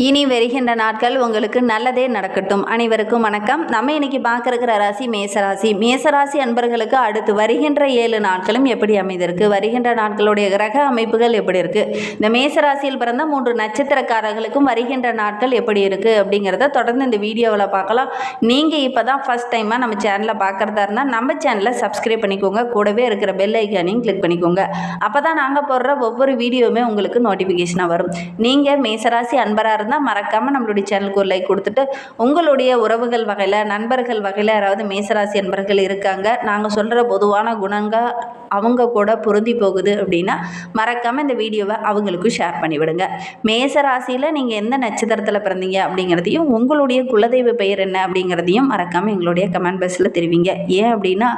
இனி வருகின்ற நாட்கள் உங்களுக்கு நல்லதே நடக்கட்டும். அனைவருக்கும் வணக்கம். நம்ம இன்னைக்கு பார்க்குற ராசி மேசராசி. மேசராசி அன்பர்களுக்கு அடுத்து வருகின்ற 7 நாட்களும் எப்படி அமைந்திருக்கு, வருகின்ற நாட்களுடைய கிரக அமைப்புகள் எப்படி இருக்கு, இந்த மேசராசியில் பிறந்த 3 நட்சத்திரக்காரர்களுக்கும் வருகின்ற நாட்கள் எப்படி இருக்கு அப்படிங்கிறத தொடர்ந்து இந்த வீடியோவில் பார்க்கலாம். நீங்கள் இப்போ தான் ஃபர்ஸ்ட் டைமாக நம்ம சேனலை பார்க்குறதா இருந்தால் நம்ம சேனலை சப்ஸ்கிரைப் பண்ணிக்கோங்க. கூடவே இருக்கிற பெல் ஐக்கானையும் கிளிக் பண்ணிக்கோங்க. அப்போ தான் நாங்கள் போடுற ஒவ்வொரு வீடியோவுமே உங்களுக்கு நோட்டிஃபிகேஷனாக வரும். நீங்கள் மேசராசி அன்பராக இருந்தால் மறக்காமல் நம்மளுடைய சேனலுக்கு ஒரு லைக் கொடுத்துட்டு, உங்களுடைய உறவுகள் வகையில், நண்பர்கள் வகையில் யாராவது மேசராசி அன்பர்கள் இருக்காங்க, நாங்கள் சொல்கிற பொதுவான குணங்கள் அவங்க கூட பொருந்தி போகுது அப்படின்னா மறக்காமல் இந்த வீடியோவை அவங்களுக்கும் ஷேர் பண்ணிவிடுங்க. மேசராசியில் நீங்கள் எந்த நட்சத்திரத்தில் பிறந்தீங்க அப்படிங்கிறதையும், உங்களுடைய குலதெய்வ பெயர் என்ன அப்படிங்கிறதையும் மறக்காமல் எங்களுடைய கமெண்ட் பாக்ஸில் தெரிவிங்க. ஏன் அப்படின்னா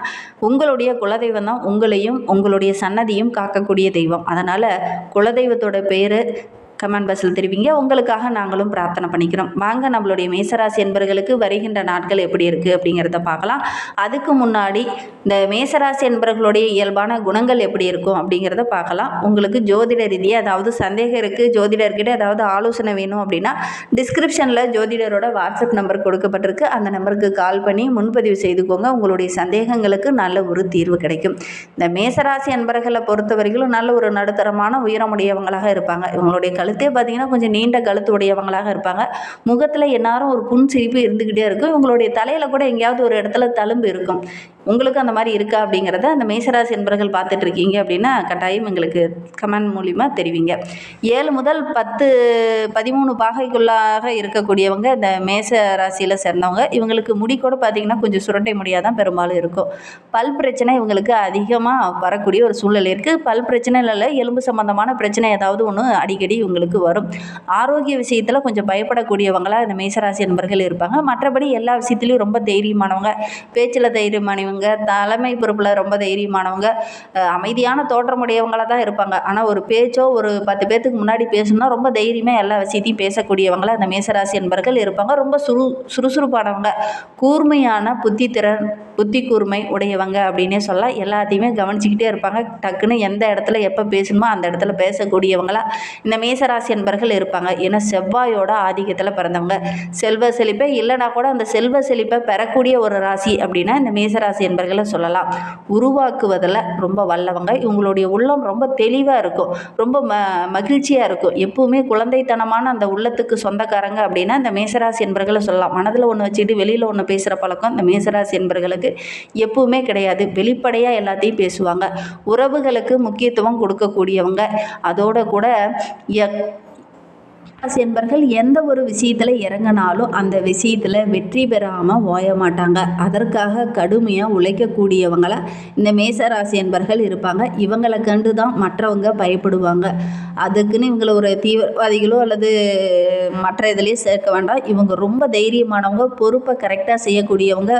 உங்களுடைய குலதெய்வம் தான் உங்களையும் உங்களுடைய சன்னதியும் காக்கக்கூடிய தெய்வம். அதனால் குலதெய்வத்தோட பெயர் கமெண்ட் பாக்ஸில் தெரிவிங்க. உங்களுக்காக நாங்களும் பிரார்த்தனை பண்ணிக்கிறோம். வாங்க நம்மளுடைய மேசராசி என்பர்களுக்கு வருகின்ற நாட்கள் எப்படி இருக்குது அப்படிங்கிறத பார்க்கலாம். அதுக்கு முன்னாடி இந்த மேசராசி என்பர்களுடைய இயல்பான குணங்கள் எப்படி இருக்கும் அப்படிங்கிறத பார்க்கலாம். உங்களுக்கு ஜோதிட ரீதியாக ஏதாவது சந்தேகம் இருக்குது, ஜோதிடர்கிட்ட ஏதாவது ஆலோசனை வேணும் அப்படின்னா டிஸ்கிரிப்ஷனில் ஜோதிடரோட வாட்ஸ்அப் நம்பர் கொடுக்கப்பட்டிருக்கு. அந்த நம்பருக்கு கால் பண்ணி முன்பதிவு செய்துக்கோங்க. உங்களுடைய சந்தேகங்களுக்கு நல்ல ஒரு தீர்வு கிடைக்கும். இந்த மேசராசி என்பர்களை பொறுத்தவரைக்கும் நல்ல ஒரு நடுத்தரமான உயரமுடையவங்களாக இருப்பாங்க. இவங்களுடைய கழுத்தே பார்த்தீங்கன்னா கொஞ்சம் நீண்ட கழுத்து உடையவங்களாக இருப்பாங்க. முகத்தில் எல்லாரும் ஒரு புன் சிரிப்பு இருந்துக்கிட்டே இருக்கும். இவங்களுடைய தலையில் கூட எங்கேயாவது ஒரு இடத்துல தழும்பு இருக்கும். உங்களுக்கு அந்த மாதிரி இருக்கா அப்படிங்கிறத அந்த மேசராசி என்பர்கள் பார்த்துட்டு இருக்கீங்க அப்படின்னா கட்டாயம் எங்களுக்கு கமெண்ட் மூலிமா தெரிவிங்க. 7 முதல் 13 பாகைக்குள்ளாக இருக்கக்கூடியவங்க இந்த மேச ராசியில் சேர்ந்தவங்க. இவங்களுக்கு முடி கூட பார்த்திங்கன்னா கொஞ்சம் சுரண்டை முடியாக தான் பெரும்பாலும் இருக்கும். பல் பிரச்சனை இவங்களுக்கு அதிகமாக வரக்கூடிய ஒரு சூழ்நிலை இருக்குது. பல் பிரச்சனை இல்லை, எலும்பு சம்பந்தமான பிரச்சனை ஏதாவது ஒன்று அடிக்கடி இவங்களுக்கு வரும். ஆரோக்கிய விஷயத்தில் கொஞ்சம் பயப்படக்கூடியவங்களாக இந்த மேசராசி என்பர்கள் இருப்பாங்க. மற்றபடி எல்லா விஷயத்துலையும் ரொம்ப தைரியமானவங்க, பேச்சில் தைரியமானவங்க, தலைமை பொறுப்பில் ரொம்ப தைரியமானவங்க, அமைதியான தோற்றமுடையவங்களாக தான் இருப்பாங்க. ஆனால் ஒரு பேச்சோ ஒரு 10 பேர்த்துக்கு முன்னாடி பேசணும்னா ரொம்ப தைரியமாக எல்லா விஷயத்தையும் பேசக்கூடியவங்கள அந்த மேசராசி என்பர்கள் இருப்பாங்க. ரொம்ப சுறுசுறுப்பானவங்க, கூர்மையான புத்தி கூர்மை உடையவங்க அப்படின்னே சொல்லலாம். எல்லாத்தையுமே கவனிச்சுக்கிட்டே இருப்பாங்க. டக்குன்னு எந்த இடத்துல எப்போ பேசணுமோ அந்த இடத்துல பேசக்கூடியவங்களா இந்த மேசராசி என்பர்கள் இருப்பாங்க. ஏன்னா செவ்வாயோட ஆதிக்கத்தில் பிறந்தவங்க. செல்வ செழிப்பை இல்லைனா கூட அந்த செல்வ செழிப்பை பெறக்கூடிய ஒரு ராசி அப்படின்னா இந்த மேசராசி என்பர்களை சொல்லலாம். உருவாக்குவதில் ரொம்ப வல்லவங்க. இவங்களுடைய உள்ளம் ரொம்ப தெளிவாக இருக்கும், ரொம்ப மகிழ்ச்சியாக இருக்கும். எப்பவுமே குழந்தைத்தனமான அந்த உள்ளத்துக்கு சொந்தக்காரங்க அப்படின்னா இந்த மேசராசி என்பர்களை சொல்லலாம். மனதில் ஒன்று வச்சுக்கிட்டு வெளியில் ஒன்று பேசுகிற பழக்கம் இந்த மேசராசி என்பர்களுக்கு எப்பவுமே கிடையாது. வெளிப்படையாக எல்லாத்தையும் பேசுவாங்க. உறவுகளுக்கு முக்கியத்துவம் கொடுக்கக்கூடியவங்க. அதோட கூட என்பர்கள் எந்த ஒரு விஷயத்தில் இறங்கினாலும் அந்த விஷயத்தில் வெற்றி பெறாமல் ஓய மாட்டாங்க. அதற்காக கடுமையாக உழைக்கக்கூடியவங்கள இந்த மேசராசி என்பர்கள் இருப்பாங்க. இவங்களை கண்டு தான் மற்றவங்க பயப்படுவாங்க. அதுக்குன்னு இவங்களை ஒரு தீவிரவாதிகளோ அல்லது மற்ற இதுலேயே சேர்க்க வேண்டாம். இவங்க ரொம்ப தைரியமானவங்க, பொறுப்பை கரெக்டாக செய்யக்கூடியவங்க,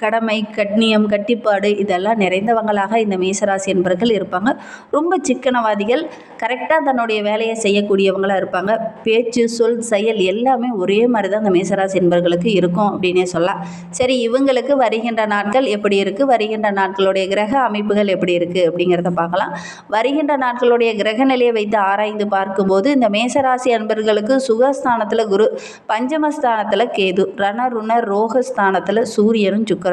கடமை, கண்ணியம், கட்டிப்பாடு இதெல்லாம் நிறைந்தவங்களாக இந்த மேசராசி என்பர்கள் இருப்பாங்க. ரொம்ப சிக்கனவாதிகள், கரெக்டாக தன்னுடைய வேலையை செய்யக்கூடியவங்களாக இருப்பாங்க. பேச்சு, சொல், செயல் எல்லாமே ஒரே மாதிரி தான் இந்த மேசராசி என்பர்களுக்கு இருக்கும் அப்படின்னே சொல்லலாம். சரி, இவங்களுக்கு வருகின்ற நாட்கள் எப்படி இருக்குது, வருகின்ற நாட்களுடைய கிரக அமைப்புகள் எப்படி இருக்குது அப்படிங்கிறத பார்க்கலாம். வருகின்ற நாட்களுடைய கிரக நிலையை வைத்து ஆராய்ந்து பார்க்கும்போது இந்த மேசராசி அன்பர்களுக்கு சுகஸ்தானத்தில் குரு, பஞ்சமஸ்தானத்தில் கேது, ரணருண ரோகஸ்தானத்தில் சூரியனும் சுக்கரனும்,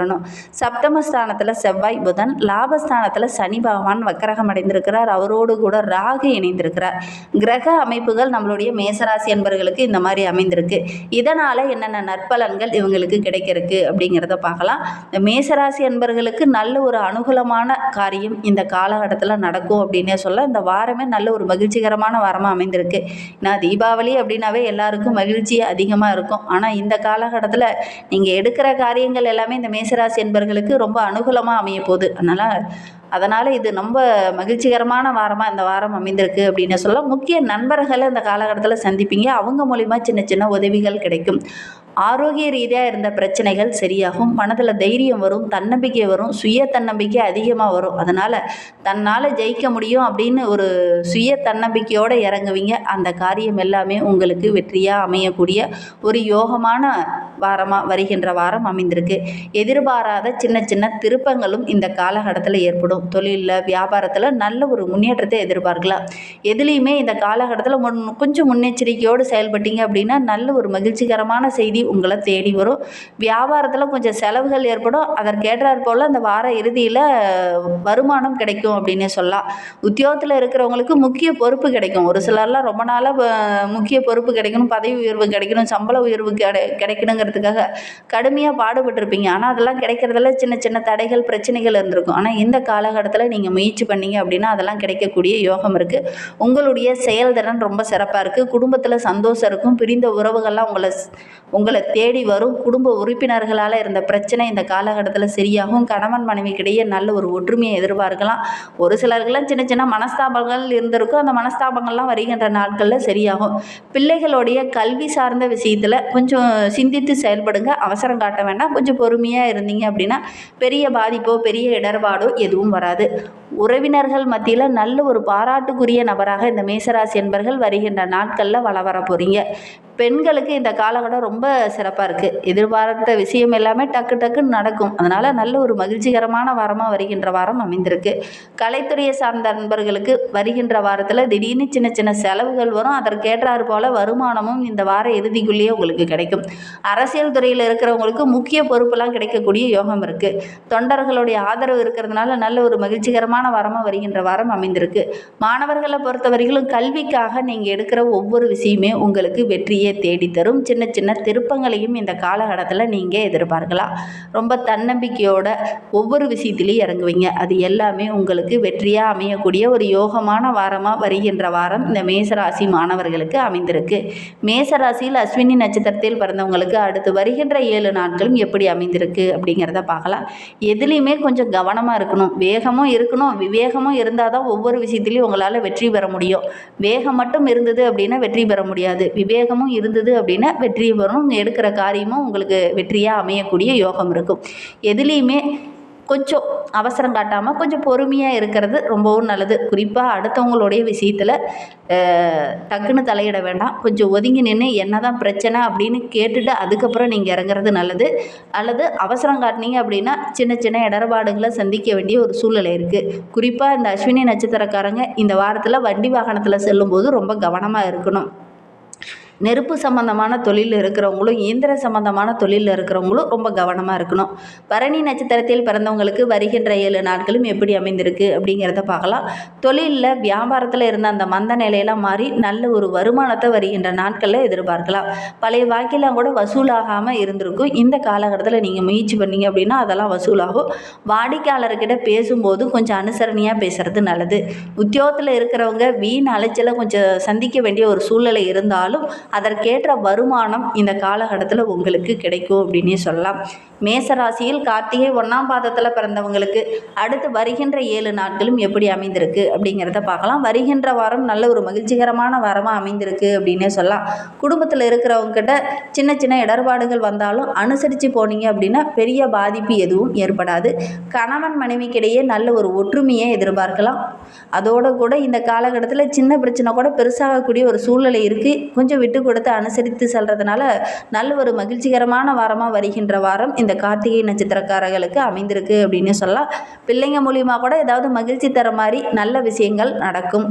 சப்தமஸ்தானத்தில் செவ்வாய் புதன், லாபஸ்தானத்தில் சனி பகவான் வக்கரகம் அடைந்திருக்கிறார். அவரோடு கூட ராகு இணைந்திருக்கிறார். கிரக அமைப்புகள் நம்மளுடைய மேசராசி என்பர்களுக்கு இந்த மாதிரி அமைந்திருக்கு. இதனால் என்னென்ன நற்பலன்கள் இவங்களுக்கு கிடைக்கிறதுக்கு அப்படிங்கிறத பார்க்கலாம். இந்த மேசராசி என்பர்களுக்கு நல்ல ஒரு அனுகூலமான காரியம் இந்த காலகட்டத்தில் நடக்கும் அப்படின்னே சொல்ல. இந்த வாரமே நல்ல ஒரு மகிழ்ச்சிகரமான வாரமாக அமைந்திருக்கு. நான் தீபாவளி அப்படின்னாவே எல்லாருக்கும் மகிழ்ச்சி அதிகமாக இருக்கும். ஆனால் இந்த காலகட்டத்தில் நீங்கள் எடுக்கிற காரியங்கள் எல்லாமே இந்த மேசராசி என்பர்களுக்கு ரொம்ப அனுகூலமாக அமைய போகுது. அதனால் இது ரொம்ப மகிழ்ச்சிகரமான வாரமாக இந்த வாரம் அமைந்திருக்கு அப்படின்னு சொல்ல. முக்கிய நண்பர்களை இந்த காலகட்டத்தில் சந்திப்பீங்க. அவங்க மூலிமா சின்ன சின்ன உதவிகள் கிடைக்கும். ஆரோக்கிய ரீதியாக இருந்த பிரச்சனைகள் சரியாகும். மனதில் தைரியம் வரும், தன்னம்பிக்கை வரும், சுய தன்னம்பிக்கை அதிகமாக வரும். அதனால் தன்னால் ஜெயிக்க முடியும் அப்படின்னு ஒரு சுய தன்னம்பிக்கையோடு இறங்குவீங்க. அந்த காரியம் எல்லாமே உங்களுக்கு வெற்றியாக அமையக்கூடிய ஒரு யோகமான வாரமாக வருகின்ற வாரம் அமைந்திருக்கு. எதிர்பாராத சின்ன சின்ன திருப்பங்களும் இந்த காலகட்டத்தில் ஏற்படும். தொழிலில், வியாபாரத்தில் நல்ல ஒரு முன்னேற்றத்தை எதிர்பார்க்கலாம். எதுலேயுமே இந்த காலகட்டத்தில் கொஞ்சம் முன்னெச்சரிக்கையோடு செயல்பட்டீங்க அப்படின்னா நல்ல ஒரு மகிழ்ச்சிகரமான செய்தி உங்களை தேடி வரும். வியாபாரத்தில் கொஞ்சம் செலவுகள் ஏற்படும். அதற்கேற்றாற் போல் அந்த வார இறுதியில் வருமானம் கிடைக்கும் அப்படின்னு சொல்லலாம். உத்தியோகத்தில் இருக்கிறவங்களுக்கு முக்கிய பொறுப்பு கிடைக்கும். ஒரு சிலர்லாம் ரொம்ப நாளாக முக்கிய பொறுப்பு கிடைக்கணும், பதவி உயர்வு கிடைக்கணும், சம்பள உயர்வு கிடைக்கணுங்கிறதுக்காக கடுமையாக பாடுபட்டிருப்பீங்க. ஆனால் அதெல்லாம் கிடைக்கிறதுல சின்ன சின்ன தடைகள், பிரச்சனைகள் இருந்திருக்கும். ஆனால் இந்த காலகட்டத்தில் நீங்கள் முயற்சி பண்ணீங்க அப்படின்னா அதெல்லாம் கிடைக்கக்கூடிய யோகம் இருக்குது. உங்களுடைய செயல்திறன் ரொம்ப சிறப்பாக இருக்குது. குடும்பத்தில் சந்தோஷம் இருக்கும். பிரிந்த உறவுகள்லாம் உங்களை தேடி வரும். குடும்ப உறுப்பினர்களால் இருந்த பிரச்சனை இந்த காலகட்டத்தில் சரியாகும். கணவன் மனைவிக்கிடையே நல்ல ஒரு ஒற்றுமையை எதிர்பார்க்கலாம். ஒரு சிலருக்கெல்லாம் சின்ன சின்ன மனஸ்தாபங்கள் இருந்திருக்கும். அந்த மனஸ்தாபங்கள்லாம் வருகின்ற நாட்களில் சரியாகும். பிள்ளைகளுடைய கல்வி சார்ந்த விஷயத்தில் கொஞ்சம் சிந்தித்து செயல்படுங்க. அவசரம் காட்ட வேண்டாம். கொஞ்சம் பொறுமையாக இருந்தீங்க அப்படின்னா பெரிய பாதிப்போ பெரிய இடர்பாடோ எதுவும் வராது. உறவினர்கள் மத்தியில் நல்ல ஒரு பாராட்டுக்குரிய நபராக இந்த மேசராசி என்பர்கள் வருகின்ற நாட்களில் வர போகிறீங்க. பெண்களுக்கு இந்த காலகட்டம் ரொம்ப சிறப்பாக இருக்குது. எதிர்பார்த்த விஷயம் எல்லாமே டக்குன்னு நடக்கும். அதனால் நல்ல ஒரு மகிழ்ச்சிகரமான வாரமாக வருகின்ற வாரம் அமைந்திருக்கு. கலைத்துறையை சார்ந்த நண்பர்களுக்கு வருகின்ற வாரத்தில் திடீர்னு சின்ன சின்ன செலவுகள் வரும். அதற்கேற்றாறு போல் வருமானமும் இந்த வார இறுதிக்குள்ளேயே உங்களுக்கு கிடைக்கும். அரசியல் துறையில் இருக்கிறவங்களுக்கு முக்கிய பொறுப்பெல்லாம் கிடைக்கக்கூடிய யோகம் இருக்குது. தொண்டர்களுடைய ஆதரவு இருக்கிறதுனால நல்ல ஒரு மகிழ்ச்சிகரமான வாரமாக வருகின்ற வாரம் அமைந்திருக்கு. மாணவர்களை பொறுத்தவரையிலும் கல்விக்காக நீங்கள் எடுக்கிற ஒவ்வொரு விஷயமே உங்களுக்கு வெற்றியை தேடி தரும். சின்ன சின்ன திருப்பங்களையும் இந்த காலகட்டத்தில் நீங்கள் எதிர்பார்க்கலாம். ரொம்ப தன்னம்பிக்கையோட ஒவ்வொரு விஷயத்திலையும் இறங்குவீங்க. அது எல்லாமே உங்களுக்கு வெற்றியாக அமையக்கூடிய ஒரு யோகமான வாரமாக வருகின்ற வாரம் இந்த மேசராசி மாணவர்களுக்கு அமைந்திருக்கு. மேசராசியில் அஸ்வினி நட்சத்திரத்தில் பிறந்தவங்களுக்கு அடுத்து வருகின்ற 7 நாட்களும் எப்படி அமைந்திருக்கு அப்படிங்கிறத பார்க்கலாம். எதுலேயுமே கொஞ்சம் கவனமாக இருக்கணும். வேகமும் இருக்கணும், விவேகமும் இருந்தால் தான் ஒவ்வொரு விஷயத்திலையும் உங்களால் வெற்றி பெற முடியும். வேகம் மட்டும் இருந்தது அப்படின்னா வெற்றி பெற முடியாது. விவேகமும் இருந்தது அப்படின்னா வெற்றி பெறணும். எடுக்கிற காரியமும் உங்களுக்கு வெற்றியாக அமையக்கூடிய யோகம் இருக்கும். எதுலேயுமே கொஞ்சம் அவசரம் காட்டாமல் கொஞ்சம் பொறுமையாக இருக்கிறது ரொம்பவும் நல்லது. குறிப்பாக அடுத்தவங்களுடைய விஷயத்தில் டக்குன்னு தலையிட வேண்டாம். கொஞ்சம் ஒதுங்கி நின்று என்ன தான் பிரச்சனை அப்படின்னு கேட்டுட்டு அதுக்கப்புறம் நீங்கள் இறங்குறது நல்லது. அல்லது அவசரம் காட்டினீங்க அப்படின்னா சின்ன சின்ன இடர்பாடுகளை சந்திக்க வேண்டிய ஒரு சூழ்நிலை இருக்குது. குறிப்பாக இந்த அஸ்வினி நட்சத்திரக்காரங்க இந்த வாரத்தில் வண்டி வாகனத்தில் செல்லும்போது ரொம்ப கவனமாக இருக்கணும். நெருப்பு சம்பந்தமான தொழிலில் இருக்கிறவங்களும் இயந்திர சம்பந்தமான தொழிலில் இருக்கிறவங்களும் ரொம்ப கவனமாக இருக்கணும். பரணி நட்சத்திரத்தில் பிறந்தவங்களுக்கு வருகின்ற 7 நாட்களும் எப்படி அமைந்திருக்கு அப்படிங்கிறத பார்க்கலாம். தொழிலில், வியாபாரத்தில் இருந்த அந்த மந்த நிலையெல்லாம் மாறி நல்ல ஒரு வருமானத்தை வருகின்ற நாட்களில் எதிர்பார்க்கலாம். பழைய வாக்கிலாம் கூட வசூலாகாமல் இருந்திருக்கும். இந்த காலகட்டத்தில் நீங்கள் முயற்சி பண்ணீங்க அப்படின்னா அதெல்லாம் வசூலாகும். வாடிக்கையாளர்கிட்ட பேசும்போது கொஞ்சம் அனுசரணையாக பேசுகிறது நல்லது. உத்தியோகத்தில் இருக்கிறவங்க வீண் அலைச்சலை கொஞ்சம் சந்திக்க வேண்டிய ஒரு சூழ்நிலை இருந்தாலும் அதற்கேற்ற வருமானம் இந்த காலகட்டத்தில் உங்களுக்கு கிடைக்கும் அப்படின்னே சொல்லலாம். மேசராசியில் கார்த்திகை 1ஆம் பாதத்தில் பிறந்தவங்களுக்கு அடுத்து வருகின்ற 7 நாட்களும் எப்படி அமைந்திருக்கு அப்படிங்கிறத பார்க்கலாம். வருகின்ற வாரம் நல்ல ஒரு மகிழ்ச்சிகரமான வாரமாக அமைந்திருக்கு அப்படின்னே சொல்லலாம். குடும்பத்தில் இருக்கிறவங்ககிட்ட சின்ன சின்ன இடர்பாடுகள் வந்தாலும் அனுசரித்து போனீங்க அப்படின்னா பெரிய பாதிப்பு எதுவும் ஏற்படாது. கணவன் மனைவிக்கிடையே நல்ல ஒரு ஒற்றுமையை எதிர்பார்க்கலாம். அதோடு கூட இந்த காலகட்டத்தில் சின்ன பிரச்சனை கூட பெருசாகக்கூடிய ஒரு சூழ்நிலை இருக்குது. கொஞ்சம் விட்டு கொடுத்து அனுசரித்து செல்றதுனால நல்ல ஒரு மகிழ்ச்சிகரமான வாரமாக வருகின்ற வாரம் இந்த கார்த்திகை நட்சத்திரக்காரர்களுக்கு அமைந்திருக்கு அப்படின்னு சொல்லலாம். பிள்ளைங்க மூலியமாக கூட ஏதாவது மகிழ்ச்சி தர மாதிரி நல்ல விஷயங்கள் நடக்கும்.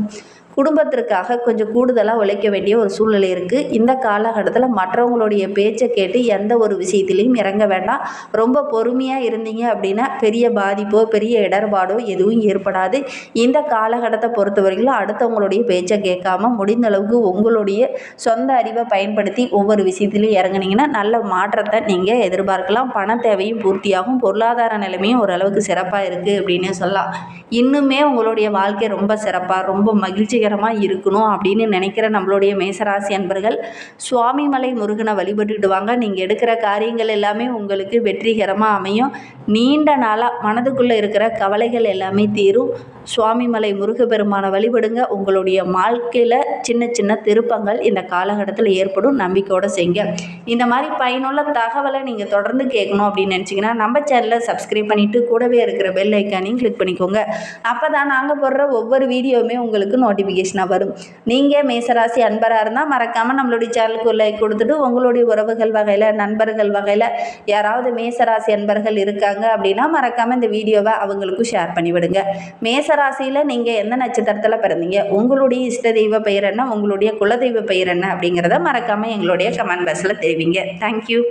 குடும்பத்திற்காக கொஞ்சம் கூடுதலாக உழைக்க வேண்டிய ஒரு சூழ்நிலை இருக்குது. இந்த காலகட்டத்தில் மற்றவங்களுடைய பேச்சை கேட்டு எந்த ஒரு விஷயத்திலையும் இறங்க வேண்டாம். ரொம்ப பொறுமையாக இருந்தீங்க அப்படின்னா பெரிய பாதிப்போ பெரிய இடர்பாடோ எதுவும் ஏற்படாது. இந்த காலகட்டத்தை பொறுத்தவரைக்கும் அடுத்தவங்களுடைய பேச்சை கேட்காம முடிந்த அளவுக்கு உங்களுடைய சொந்த அறிவை பயன்படுத்தி ஒவ்வொரு விஷயத்திலையும் இறங்குனீங்கன்னா நல்ல மாற்றத்தை நீங்கள் எதிர்பார்க்கலாம். பண தேவையும் பூர்த்தியாகும். பொருளாதார நிலைமையும் ஓரளவுக்கு சிறப்பாக இருக்குது அப்படின்னு சொல்லலாம். இன்னுமே உங்களுடைய வாழ்க்கை ரொம்ப சிறப்பாக ரொம்ப மகிழ்ச்சி வெற்றிகரமாக இருக்கணும் அப்படின்னு நினைக்கிற நம்மளுடைய மேசராசி அன்பர்கள் சுவாமிமலை முருகனை வழிபட்டுட்டு வாங்க. நீங்கள் எடுக்கிற காரியங்கள் எல்லாமே உங்களுக்கு வெற்றிகரமாக அமையும். நீண்ட நாளாக மனதுக்குள்ளே இருக்கிற கவலைகள் எல்லாமே தீரும். சுவாமிமலை முருகப்பெருமானை வழிபடுங்க. உங்களுடைய வாழ்க்கையில் சின்ன சின்ன திருப்பங்கள் இந்த காலகட்டத்தில் ஏற்படும். நம்பிக்கையோடு செய்யுங்க. இந்த மாதிரி பயனுள்ள தகவலை நீங்கள் தொடர்ந்து கேட்கணும் அப்படின்னு நினச்சிங்கன்னா நம்ம சேனலை சப்ஸ்கிரைப் பண்ணிவிட்டு கூடவே இருக்கிற பெல் ஐக்கானையும் கிளிக் பண்ணிக்கோங்க. அப்போ தான் நாங்கள் போடுற ஒவ்வொரு வீடியோவுமே உங்களுக்கு நோட்டிஃபிகேஷனாக வரும். நீங்கள் மேசராசி அன்பராக இருந்தால் மறக்காமல் நம்மளுடைய சேனலுக்கு ஒரு லைக் கொடுத்துட்டு உங்களுடைய உறவுகள் வகையில் நண்பர்கள் வகையில் யாராவது மேசராசி அன்பர்கள் இருக்காங்க அப்படின்னா மறக்காமல் இந்த வீடியோவை அவங்களுக்கும் ஷேர் பண்ணிவிடுங்க. மேசராசியில் நீங்கள் எந்த நட்சத்திரத்தில் பிறந்தீங்க, உங்களுடைய இஷ்ட தெய்வ பெயர் என்ன, உங்களுடைய குலதெய்வ பெயர் என்ன அப்படிங்கிறத மறக்காமல் எங்களுடைய கமெண்ட் பாக்ஸில் தெரிவிங்க. தேங்க்யூ.